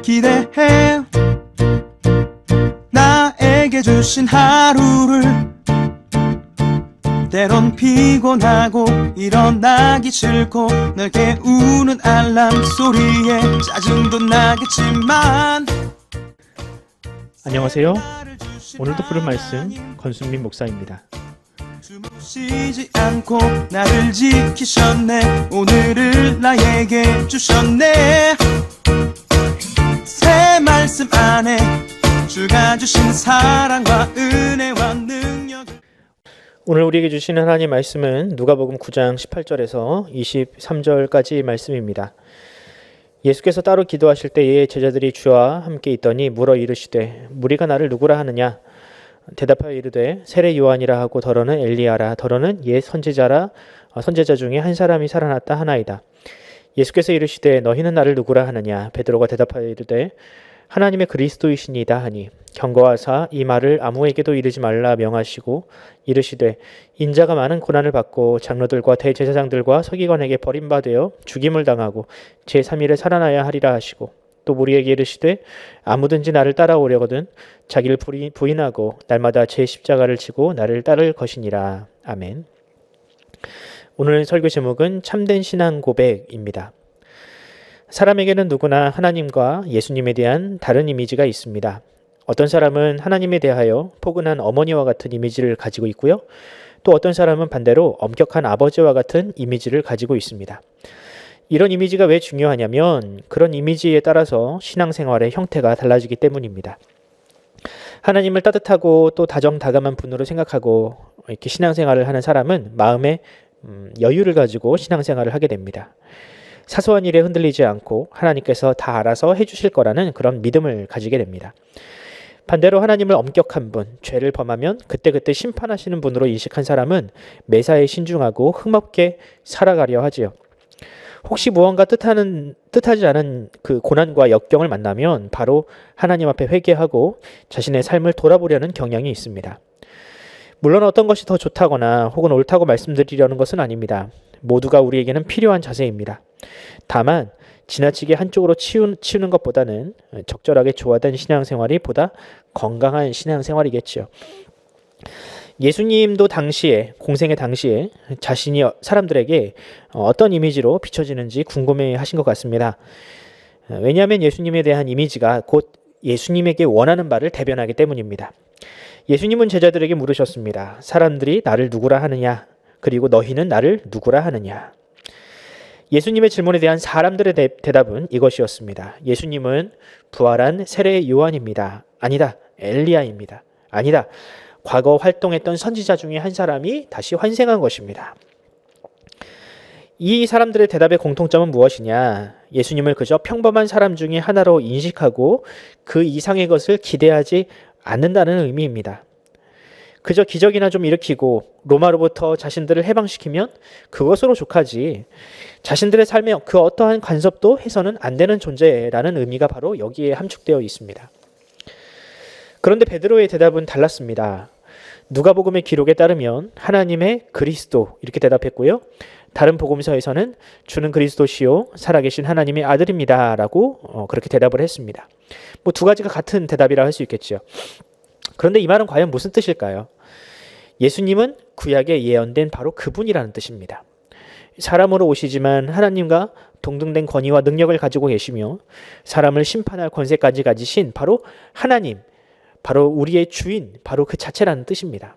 기대해 나에게 주신 하루를 때론 피곤하고 일어나기 싫고 널 깨우는 알람 소리에 짜증도 나겠지만 안녕하세요. 오늘도 부른 말씀 권순민 목사입니다. 쉬지 않고 나를 지키셨네. 오늘을 나에게 주셨네. 새 말씀 안에 주가 주신 사랑과 은혜와 능력. 오늘 우리에게 주시는 하나님 말씀은 누가복음 9장 18절에서 23절까지 말씀입니다. 예수께서 따로 기도하실 때에 제자들이 주와 함께 있더니 물어 이르시되 무리가 나를 누구라 하느냐? 대답하여 이르되 세례 요한이라 하고 더러는 엘리야라 더러는 옛 선지자 중에 한 사람이 살아났다 하나이다. 예수께서 이르시되 너희는 나를 누구라 하느냐? 베드로가 대답하여 이르되 하나님의 그리스도이시니이다 하니 경고하사 이 말을 아무에게도 이르지 말라 명하시고 이르시되 인자가 많은 고난을 받고 장로들과 대제사장들과 서기관에게 버림받아 죽임을 당하고 제3일에 살아나야 하리라 하시고 또 우리에게 이르시되 아무든지 나를 따라오려거든 자기를 부인하고 날마다 제 십자가를 지고 나를 따를 것이니라. 아멘. 오늘 설교 제목은 참된 신앙 고백입니다. 사람에게는 누구나 하나님과 예수님에 대한 다른 이미지가 있습니다. 어떤 사람은 하나님에 대하여 포근한 어머니와 같은 이미지를 가지고 있고요. 또 어떤 사람은 반대로 엄격한 아버지와 같은 이미지를 가지고 있습니다. 이런 이미지가 왜 중요하냐면 그런 이미지에 따라서 신앙생활의 형태가 달라지기 때문입니다. 하나님을 따뜻하고 또 다정다감한 분으로 생각하고 이렇게 신앙생활을 하는 사람은 마음에 여유를 가지고 신앙생활을 하게 됩니다. 사소한 일에 흔들리지 않고 하나님께서 다 알아서 해주실 거라는 그런 믿음을 가지게 됩니다. 반대로 하나님을 엄격한 분, 죄를 범하면 그때그때 심판하시는 분으로 인식한 사람은 매사에 신중하고 흠없게 살아가려 하지요. 혹시 무언가 뜻하지 않은 그 고난과 역경을 만나면 바로 하나님 앞에 회개하고 자신의 삶을 돌아보려는 경향이 있습니다. 물론 어떤 것이 더 좋다거나 혹은 옳다고 말씀드리려는 것은 아닙니다. 모두가 우리에게는 필요한 자세입니다. 다만 지나치게 한쪽으로 치우는 것보다는 적절하게 조화된 신앙생활이 보다 건강한 신앙생활이겠죠. 예수님도 공생의 당시에 자신이 사람들에게 어떤 이미지로 비춰지는지 궁금해하신 것 같습니다. 왜냐하면 예수님에 대한 이미지가 곧 예수님에게 원하는 바를 대변하기 때문입니다. 예수님은 제자들에게 물으셨습니다. 사람들이 나를 누구라 하느냐? 그리고 너희는 나를 누구라 하느냐? 예수님의 질문에 대한 사람들의 대답은 이것이었습니다. 예수님은 부활한 세례 요한입니다. 아니다. 엘리야입니다. 아니다. 과거 활동했던 선지자 중에 한 사람이 다시 환생한 것입니다. 이 사람들의 대답의 공통점은 무엇이냐? 예수님을 그저 평범한 사람 중에 하나로 인식하고 그 이상의 것을 기대하지 않는다는 의미입니다. 그저 기적이나 좀 일으키고 로마로부터 자신들을 해방시키면 그것으로 족하지 자신들의 삶에 그 어떠한 간섭도 해서는 안 되는 존재라는 의미가 바로 여기에 함축되어 있습니다. 그런데 베드로의 대답은 달랐습니다. 누가복음의 기록에 따르면 하나님의 그리스도 이렇게 대답했고요. 다른 복음서에서는 주는 그리스도시요 살아계신 하나님의 아들입니다 라고 그렇게 대답을 했습니다. 두 가지가 같은 대답이라 할 수 있겠죠. 그런데 이 말은 과연 무슨 뜻일까요? 예수님은 구약에 예언된 바로 그분이라는 뜻입니다. 사람으로 오시지만 하나님과 동등된 권위와 능력을 가지고 계시며 사람을 심판할 권세까지 가지신 바로 하나님, 바로 우리의 주인, 바로 그 자체라는 뜻입니다.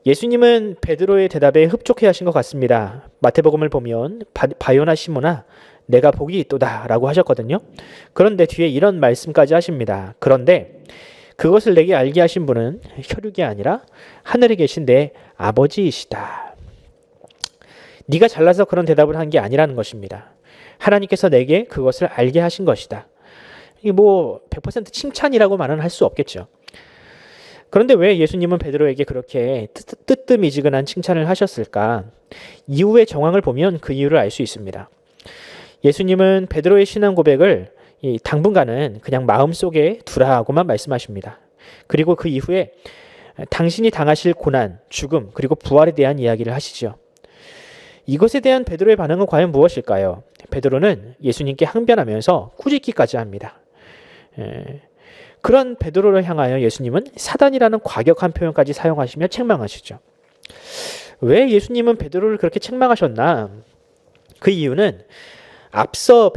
예수님은 베드로의 대답에 흡족해 하신 것 같습니다. 마태복음을 보면 바요나 시몬아 내가 복이 있도다 라고 하셨거든요. 그런데 뒤에 이런 말씀까지 하십니다. 그런데 그것을 내게 알게 하신 분은 혈육이 아니라 하늘에 계신 내 아버지이시다. 네가 잘나서 그런 대답을 한 게 아니라는 것입니다. 하나님께서 내게 그것을 알게 하신 것이다. 이게 100% 칭찬이라고 말은 할 수 없겠죠. 그런데 왜 예수님은 베드로에게 그렇게 뜨뜻미지근한 칭찬을 하셨을까? 이후의 정황을 보면 그 이유를 알 수 있습니다. 예수님은 베드로의 신앙 고백을 당분간은 그냥 마음속에 두라고만 말씀하십니다. 그리고 그 이후에 당신이 당하실 고난, 죽음, 그리고 부활에 대한 이야기를 하시죠. 이것에 대한 베드로의 반응은 과연 무엇일까요? 베드로는 예수님께 항변하면서 꾸짖기까지 합니다. 그런 베드로를 향하여 예수님은 사단이라는 과격한 표현까지 사용하시며 책망하시죠. 왜 예수님은 베드로를 그렇게 책망하셨나? 그 이유는 앞서한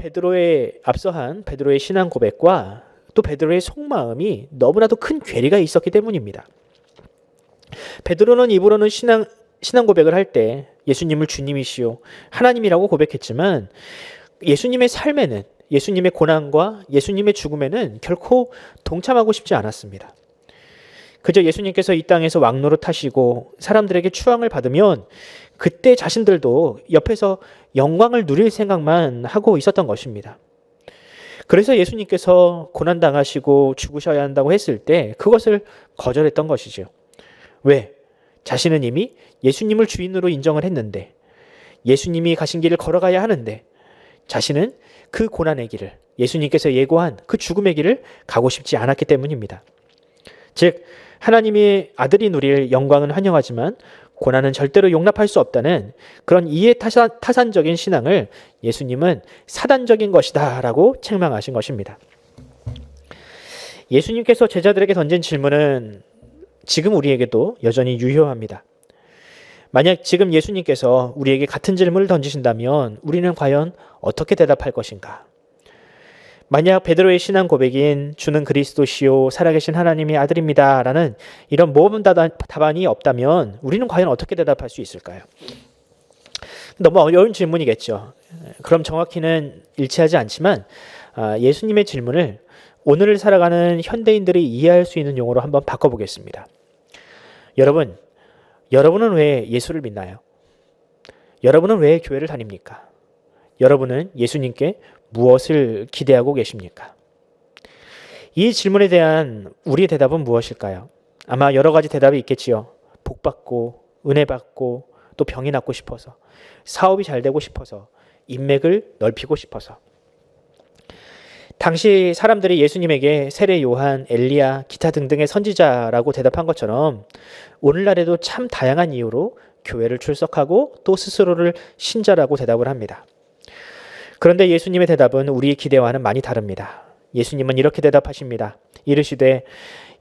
베드로의 신앙 고백과 또 베드로의 속마음이 너무나도 큰 괴리가 있었기 때문입니다. 베드로는 입으로는 신앙 고백을 할 때 예수님을 주님이시오 하나님이라고 고백했지만 예수님의 삶에는, 예수님의 고난과 예수님의 죽음에는 결코 동참하고 싶지 않았습니다. 그저 예수님께서 이 땅에서 왕노릇하시고 사람들에게 추앙을 받으면 그때 자신들도 옆에서 영광을 누릴 생각만 하고 있었던 것입니다. 그래서 예수님께서 고난당하시고 죽으셔야 한다고 했을 때 그것을 거절했던 것이죠. 왜? 자신은 이미 예수님을 주인으로 인정을 했는데, 예수님이 가신 길을 걸어가야 하는데 자신은 그 고난의 길을, 예수님께서 예고한 그 죽음의 길을 가고 싶지 않았기 때문입니다. 즉 하나님의 아들이 누릴 영광은 환영하지만 고난은 절대로 용납할 수 없다는 그런 이해타산적인 신앙을 예수님은 사단적인 것이다 라고 책망하신 것입니다. 예수님께서 제자들에게 던진 질문은 지금 우리에게도 여전히 유효합니다. 만약 지금 예수님께서 우리에게 같은 질문을 던지신다면 우리는 과연 어떻게 대답할 것인가? 만약 베드로의 신앙 고백인 주는 그리스도시요 살아계신 하나님의 아들입니다 라는 이런 모범 답안이 없다면 우리는 과연 어떻게 대답할 수 있을까요? 너무 어려운 질문이겠죠. 그럼 정확히는 일치하지 않지만 예수님의 질문을 오늘을 살아가는 현대인들이 이해할 수 있는 용어로 한번 바꿔보겠습니다. 여러분은 왜 예수를 믿나요? 여러분은 왜 교회를 다닙니까? 여러분은 예수님께 무엇을 기대하고 계십니까? 이 질문에 대한 우리의 대답은 무엇일까요? 아마 여러 가지 대답이 있겠지요. 복받고 은혜 받고 또 병이 낫고 싶어서, 사업이 잘 되고 싶어서, 인맥을 넓히고 싶어서. 당시 사람들이 예수님에게 세례 요한, 엘리야, 기타 등등의 선지자라고 대답한 것처럼 오늘날에도 참 다양한 이유로 교회를 출석하고 또 스스로를 신자라고 대답을 합니다. 그런데 예수님의 대답은 우리의 기대와는 많이 다릅니다. 예수님은 이렇게 대답하십니다. 이르시되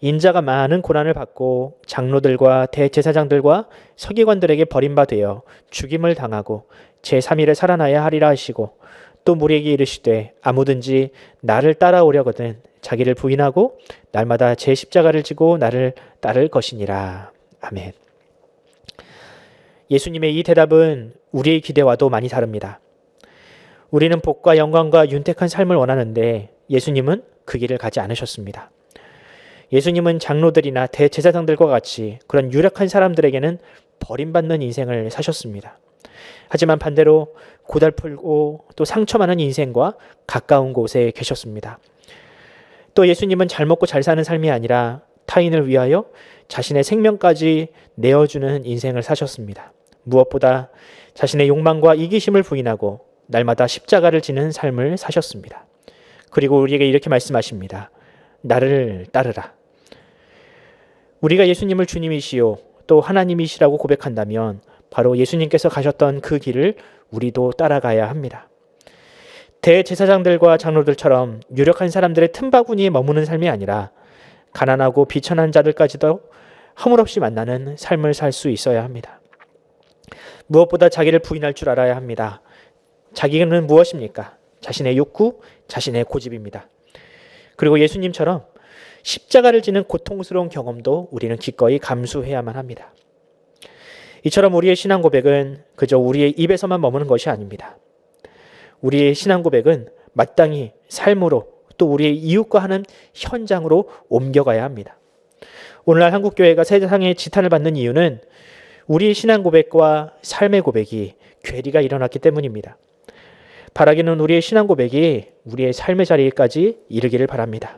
인자가 많은 고난을 받고 장로들과 대제사장들과 서기관들에게 버림받아 죽임을 당하고 제3일에 살아나야 하리라 하시고 또 무리에게 이르시되 아무든지 나를 따라오려거든 자기를 부인하고 날마다 제 십자가를 지고 나를 따를 것이니라. 아멘. 예수님의 이 대답은 우리의 기대와도 많이 다릅니다. 우리는 복과 영광과 윤택한 삶을 원하는데 예수님은 그 길을 가지 않으셨습니다. 예수님은 장로들이나 대제사장들과 같이 그런 유력한 사람들에게는 버림받는 인생을 사셨습니다. 하지만 반대로 고달프고 또 상처 많은 인생과 가까운 곳에 계셨습니다. 또 예수님은 잘 먹고 잘 사는 삶이 아니라 타인을 위하여 자신의 생명까지 내어주는 인생을 사셨습니다. 무엇보다 자신의 욕망과 이기심을 부인하고 날마다 십자가를 지는 삶을 사셨습니다. 그리고 우리에게 이렇게 말씀하십니다. 나를 따르라. 우리가 예수님을 주님이시요 또 하나님이시라고 고백한다면 바로 예수님께서 가셨던 그 길을 우리도 따라가야 합니다. 대제사장들과 장로들처럼 유력한 사람들의 틈바구니에 머무는 삶이 아니라 가난하고 비천한 자들까지도 허물없이 만나는 삶을 살 수 있어야 합니다. 무엇보다 자기를 부인할 줄 알아야 합니다. 자기는 무엇입니까? 자신의 욕구, 자신의 고집입니다. 그리고 예수님처럼 십자가를 지는 고통스러운 경험도 우리는 기꺼이 감수해야만 합니다. 이처럼 우리의 신앙 고백은 그저 우리의 입에서만 머무는 것이 아닙니다. 우리의 신앙 고백은 마땅히 삶으로 또 우리의 이웃과 하는 현장으로 옮겨가야 합니다. 오늘날 한국교회가 세상의 지탄을 받는 이유는 우리의 신앙 고백과 삶의 고백이 괴리가 일어났기 때문입니다. 바라기는 우리의 신앙 고백이 우리의 삶의 자리까지 이르기를 바랍니다.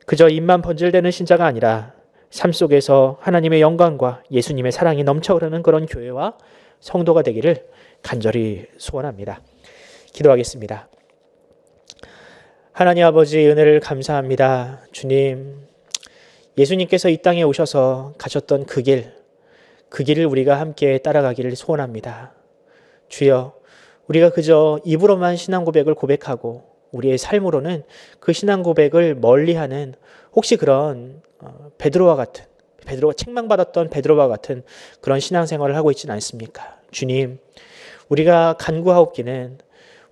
그저 입만 번질대는 신자가 아니라 삶 속에서 하나님의 영광과 예수님의 사랑이 넘쳐 흐르는 그런 교회와 성도가 되기를 간절히 소원합니다. 기도하겠습니다. 하나님 아버지 은혜를 감사합니다. 주님, 예수님께서 이 땅에 오셔서 가셨던 그 길을 우리가 함께 따라가기를 소원합니다. 주여, 우리가 그저 입으로만 신앙 고백을 고백하고 우리의 삶으로는 그 신앙 고백을 멀리하는 혹시 그런 베드로와 같은 베드로가 책망받았던 베드로와 같은 그런 신앙생활을 하고 있지는 않습니까? 주님, 우리가 간구하옵기는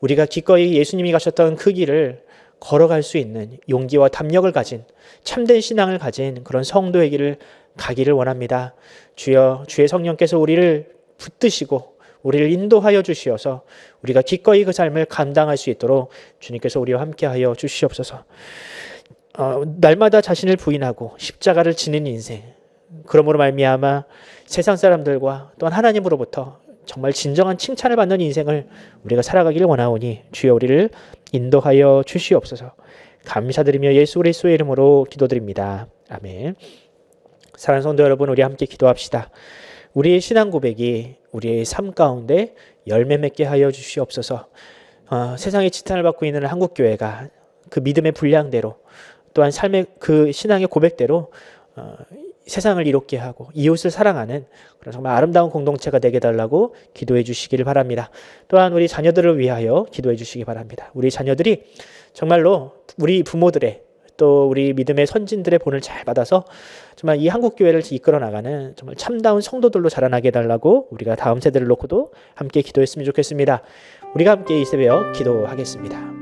우리가 기꺼이 예수님이 가셨던 그 길을 걸어갈 수 있는 용기와 담력을 가진 참된 신앙을 가진 그런 성도의 길을 가기를 원합니다. 주여, 주의 성령께서 우리를 붙드시고 우리를 인도하여 주시어서 우리가 기꺼이 그 삶을 감당할 수 있도록 주님께서 우리와 함께하여 주시옵소서. 날마다 자신을 부인하고 십자가를 지는 인생, 그러므로 말미암아 세상 사람들과 또한 하나님으로부터 정말 진정한 칭찬을 받는 인생을 우리가 살아가기를 원하오니 주여 우리를 인도하여 주시옵소서. 감사드리며 예수 그리스도의 이름으로 기도드립니다. 아멘. 사랑하는 성도 여러분, 우리 함께 기도합시다. 우리의 신앙 고백이 우리의 삶 가운데 열매 맺게 하여 주시옵소서. 세상의 지탄을 받고 있는 한국교회가 그 믿음의 분량대로 또한 삶의 그 신앙의 고백대로 세상을 이롭게 하고 이웃을 사랑하는 그런 정말 아름다운 공동체가 되게 달라고 기도해 주시기를 바랍니다. 또한 우리 자녀들을 위하여 기도해 주시기 바랍니다. 우리 자녀들이 정말로 우리 부모들의 또 우리 믿음의 선진들의 본을 잘 받아서 정말 이 한국교회를 이끌어 나가는 정말 참다운 성도들로 자라나게 해달라고 우리가 다음 세대를 놓고도 함께 기도했으면 좋겠습니다. 우리가 함께 이 새벽 기도하겠습니다.